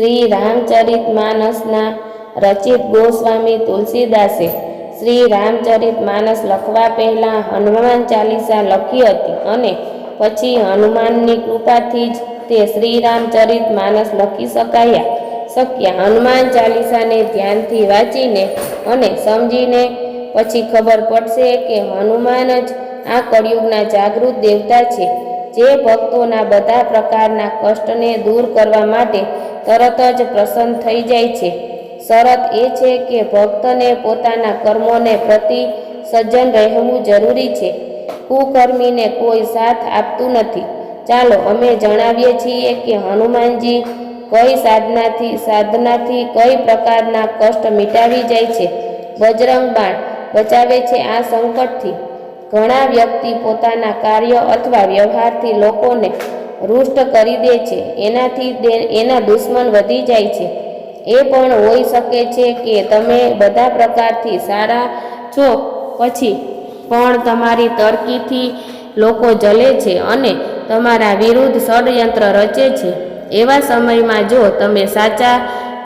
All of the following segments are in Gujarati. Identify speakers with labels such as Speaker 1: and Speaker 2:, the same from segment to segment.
Speaker 1: શ્રી રામચરિત માનસના રચિત ગોસ્વામી તુલસીદાસે શ્રી રામચરિત માનસ લખવા પહેલાં હનુમાન ચાલીસા લખી હતી અને પછી હનુમાનની કૃપાથી જ તે શ્રી રામચરિત માનસ લખી શક્યા. હનુમાન ચાલીસાને ધ્યાનથી વાંચીને અને સમજીને પછી ખબર પડશે કે હનુમાન જ આ કળિયુગના જાગૃત દેવતા છે, જે ભક્તોના બધા પ્રકારના કષ્ટને દૂર કરવા માટે તરત જ પ્રસન્ન થઈ જાય છે. શરત એ છે કે ભક્તને પોતાના કર્મોને પ્રતિ સજ્જન રહેવું જરૂરી છે. કુકર્મીને કોઈ સાથ આપતું નથી. ચાલો અમે જણાવીએ છીએ કે હનુમાનજી કઈ સાધનાથી કઈ પ્રકારના કષ્ટ મિટાવી જાય છે. બજરંગ બાણ બચાવે છે આ સંકટથી. ઘણા વ્યક્તિ પોતાના કાર્ય અથવા વ્યવહારથી લોકોને રૂષ્ટ કરી દે છે. એનાથી એના દુશ્મન વધી જાય છે. એ પણ હોઈ શકે છે કે તમે બધા પ્રકારથી સારા છો, પછી પણ તમારી તરકીથી લોકો જલે છે અને તમારા વિરુદ્ધ ષડયંત્ર રચે છે. એવા સમયમાં જો તમે સાચા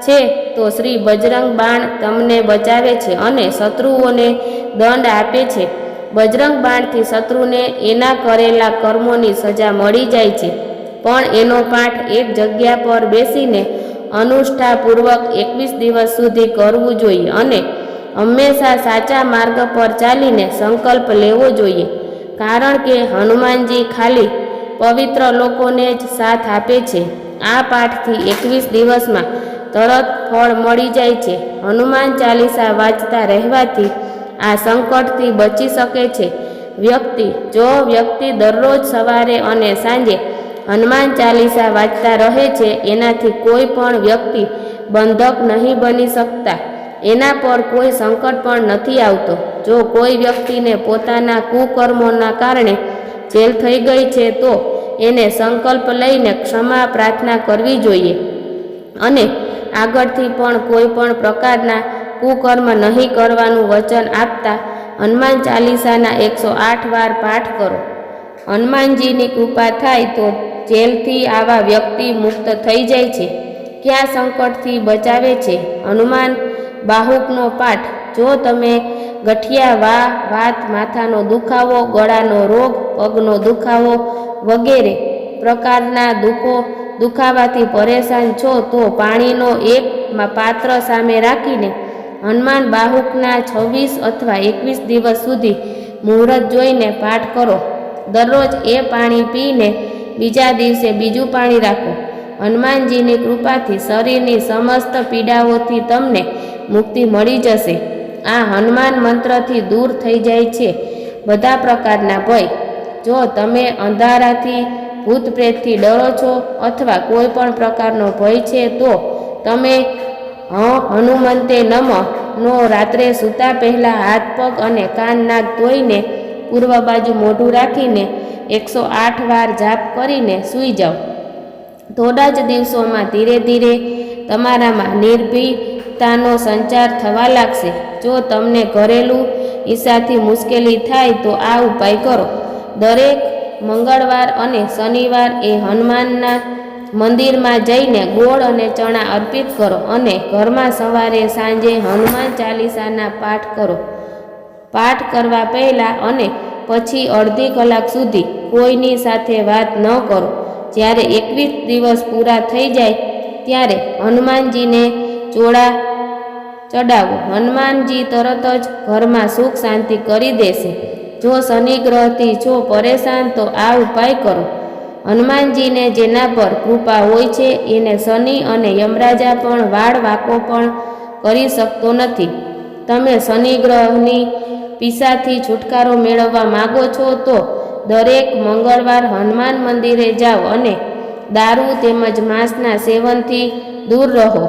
Speaker 1: છે તો શ્રી બજરંગ બાણ તમને બચાવે છે અને શત્રુઓને દંડ આપે છે. બજરંગ બાણથી શત્રુને એના કરેલા કર્મોની સજા મળી જાય છે. પણ એનો પાઠ એક જગ્યા પર બેસીને અનુષ્ઠાપૂર્વક 21 દિવસ સુધી કરવું જોઈએ અને હંમેશા સાચા માર્ગ પર ચાલીને સંકલ્પ લેવો જોઈએ. કારણ કે હનુમાનજી ખાલી પવિત્ર લોકોને જ સાથ આપે છે. આ પાઠથી 21 દિવસમાં તરત ફળ મળી જાય છે. હનુમાન ચાલીસા વાંચતા રહેવાથી આ સંકટથી બચી શકે છે. જો વ્યક્તિ દરરોજ સવારે અને સાંજે હનુમાન ચાલીસા વાંચતા રહે છે, એનાથી કોઈ પણ વ્યક્તિ બંધક નહીં બની શકતા. એના પર કોઈ સંકટ પણ નથી આવતો. જો કોઈ વ્યક્તિને પોતાના કુકર્મોના કારણે જેલ થઈ ગઈ છે તો એને સંકલ્પ લઈને ક્ષમા પ્રાર્થના કરવી જોઈએ અને આગળથી પણ કોઈ પણ પ્રકારના કુકર્મ નહીં કરવાનું વચન આપતા હનુમાન ચાલીસાના 108 વાર પાઠ કરો. હનુમાનજીની કૃપા થાય તો જેલથી આવા વ્યક્તિ મુક્ત થઈ જાય છે. ક્યાં સંકટથી બચાવે છે? હનુમાન બાહુકનો પાઠ. જો તમે ગઠિયા, વાત, માથાનો દુખાવો, ગળાનો રોગ, પગનો દુખાવો વગેરે પ્રકારના દુખાવાથી પરેશાન છો તો પાણીનો એક પાત્ર સામે રાખીને હનુમાન બાહુકના 26 અથવા 21 દિવસ સુધી મુહૂર્ત જોઈને પાઠ કરો. દરરોજ એ પાણી પીને બીજા દિવસે બીજું પાણી રાખો. હનુમાનજીની કૃપાથી શરીરની સમસ્ત પીડાઓથી તમને મુક્તિ મળી જશે. આ હનુમાન મંત્રથી દૂર થઈ જાય છે બધા પ્રકારના ભય. જો તમે અંધારાથી, ભૂત પ્રેતથી ડરો છો અથવા કોઈ પણ પ્રકારનો ભય છે તો તમે હનુમંતે નમઃ નો રાત્રે સૂતા પહેલા હાથ, પગ અને કાન, નાક ધોઈને પૂર્વ બાજુ મોઢું રાખીને 108 વાર જાપ કરીને સૂઈ જાઓ. થોડા જ દિવસોમાં ધીરે ધીરે તમારામાં નિર્ભીકતાનો સંચાર થવા લાગશે. જો તમને ઘરેલું હિંસાથી મુશ્કેલી થાય તો આ ઉપાય કરો. દરેક મંગળવાર અને શનિવાર એ હનુમાનના મંદિરમાં જઈને ગોળ અને ચણા અર્પિત કરો અને ઘરમાં સવારે સાંજે હનુમાન ચાલીસાના પાઠ કરો. પાઠ કરવા પહેલાં અને પછી અડધી કલાક સુધી કોઈની સાથે વાત ન કરો. જ્યારે 21 દિવસ પૂરા થઈ જાય ત્યારે હનુમાનજીને ચોળા ચડાવો. હનુમાનજી તરત જ ઘરમાં સુખ શાંતિ કરી દેશે. જો શનિ ગ્રહથી છો પરેશાન તો આ ઉપાય કરો. હનુમાનજીને જેના પર કૃપા હોય છે એને શનિ અને યમરાજા પણ વાળ વાંકો પણ કરી શકતો નથી. તમે શનિ ગ્રહની પીસાથી છુટકારો મેળવવા માગો છો તો દરેક મંગળવાર હનુમાન મંદિરે જાઓ અને દારૂ તેમજ માંસના સેવનથી દૂર રહો.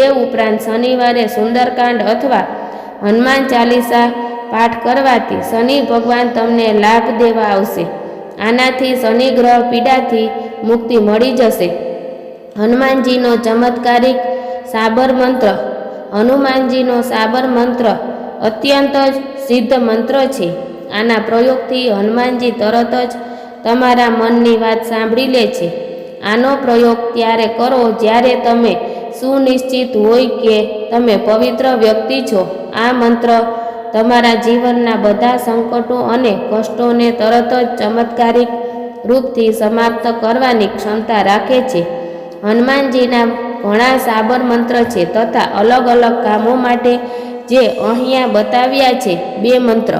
Speaker 1: એ ઉપરાંત શનિવારે સુંદરકાંડ અથવા હનુમાન ચાલીસા પાઠ કરવાથી શનિ ભગવાન તમને લાભ દેવા આવશે. આનાથી શનિ ગ્રહ પીડાથી મુક્તિ મળી જશે. હનુમાનજીનો ચમત્કારિક સાબર મંત્ર. હનુમાનજીનો સાબર મંત્ર અત્યંત જ સિદ્ધ મંત્ર છે. આના પ્રયોગથી હનુમાનજી તરત જ તમારા મનની વાત સાંભળી લે છે. આનો પ્રયોગ ત્યારે કરો જ્યારે તમે સુનિશ્ચિત હોય કે તમે પવિત્ર વ્યક્તિ છો. આ મંત્ર તમારા જીવનના બધા સંકટો અને કષ્ટોને તરત જ ચમત્કારિક રૂપથી સમાપ્ત કરવાની ક્ષમતા રાખે છે. હનુમાનજીના ઘણા સાબર મંત્ર છે તથા અલગ અલગ કામો માટે જે અહીંયા બતાવ્યા છે. 2 મંત્ર